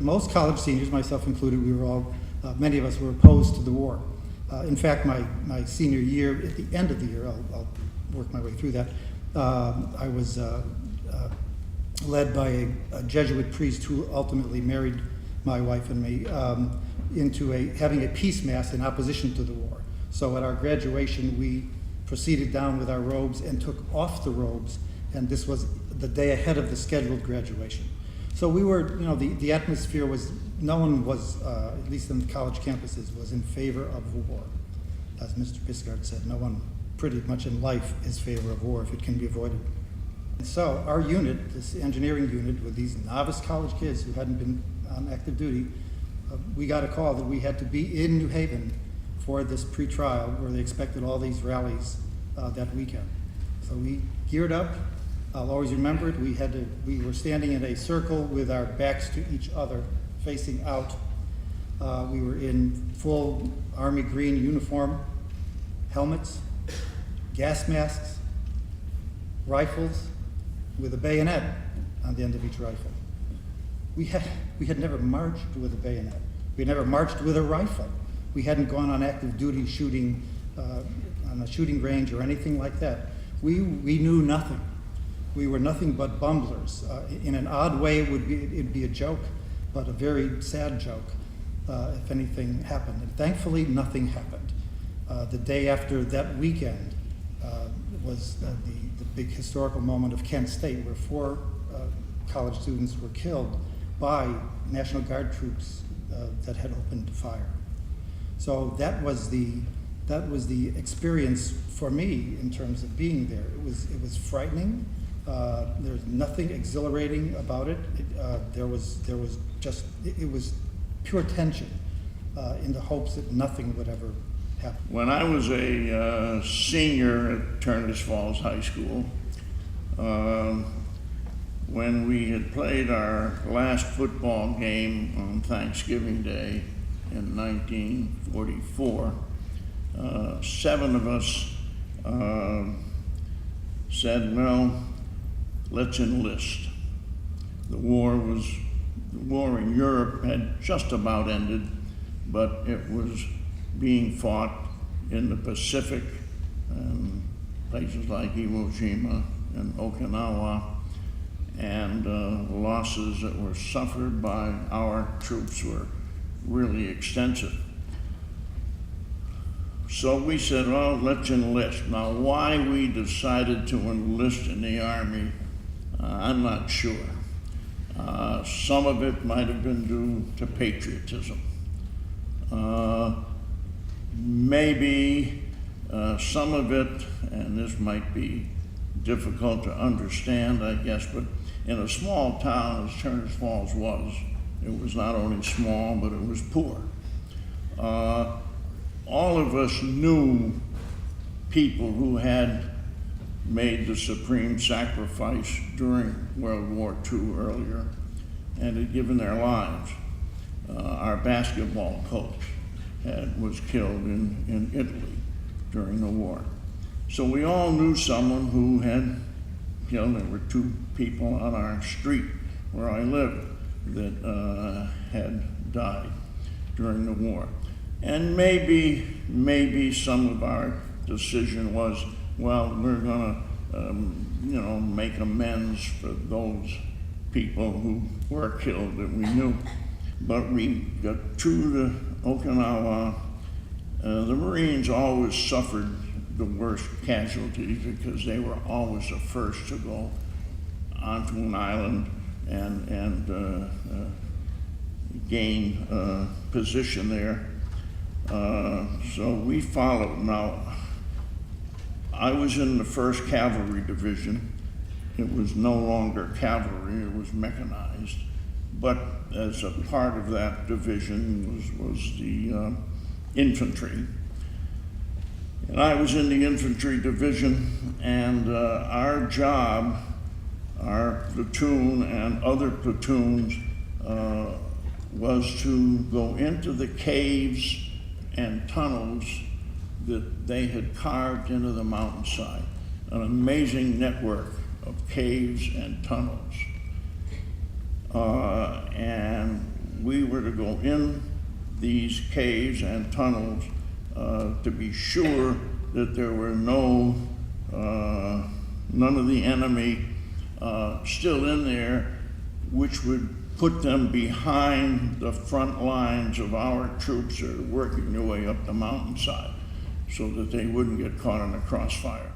Most college seniors, myself included, we were all, many of us were opposed to the war. In fact, my senior year, at the end of the year, I'll work my way through that, I was led by a Jesuit priest who ultimately married my wife and me into having a peace mass in opposition to the war. So at our graduation, we proceeded down with our robes and took off the robes, and this was the day ahead of the scheduled graduation. So we were, the atmosphere was, no one was, at least on the college campuses, was in favor of war. As Mr. Biscard said, no one pretty much in life is in favor of war if it can be avoided. And so our unit, this engineering unit with these novice college kids who hadn't been on active duty, we got a call that we had to be in New Haven for this pre-trial where they expected all these rallies that weekend. So we geared up. I'll always remember it. We were standing in a circle with our backs to each other, facing out. We were in full Army green uniform, helmets, gas masks, rifles, with a bayonet on the end of each rifle. We had never marched with a bayonet. We had never marched with a rifle. We hadn't gone on active duty shooting on a shooting range or anything like that. We knew nothing. We were nothing but bumblers. In an odd way, it'd be a joke, but a very sad joke if anything happened. And thankfully, nothing happened. The day after that weekend was the big historical moment of Kent State, where 4 college students were killed by National Guard troops that had opened fire. So that was the experience for me in terms of being there. It was frightening. There's nothing exhilarating about it. It was pure tension in the hopes that nothing would ever happen. When I was a senior at Turners Falls High School, when we had played our last football game on Thanksgiving Day in 1944, 7 of us said, well, let's enlist. The war in Europe had just about ended, but it was being fought in the Pacific and places like Iwo Jima and Okinawa, and losses that were suffered by our troops were really extensive. So we said, well, let's enlist. Now, why we decided to enlist in the Army, I'm not sure. Some of it might have been due to patriotism. Maybe some of it, and this might be difficult to understand, I guess, but in a small town as Turners Falls was, it was not only small, but it was poor. All of us knew people who had made the supreme sacrifice during World War II earlier and had given their lives. Our basketball coach was killed in Italy during the war. So we all knew someone who had killed. There were 2 people on our street where I lived that had died during the war. And maybe some of our decision was, well, we're gonna, make amends for those people who were killed that we knew. But we got to the Okinawa. The Marines always suffered the worst casualties because they were always the first to go onto an island and gain position there. So we followed. Now, I was in the 1st Cavalry Division. It was no longer cavalry, it was mechanized. But as a part of that division was the infantry. And I was in the infantry division, and our job, our platoon and other platoons, was to go into the caves and tunnels that they had carved into the mountainside, an amazing network of caves and tunnels. And we were to go in these caves and tunnels to be sure that there were none of the enemy still in there, which would put them behind the front lines of our troops that are working their way up the mountainside so that they wouldn't get caught in the crossfire.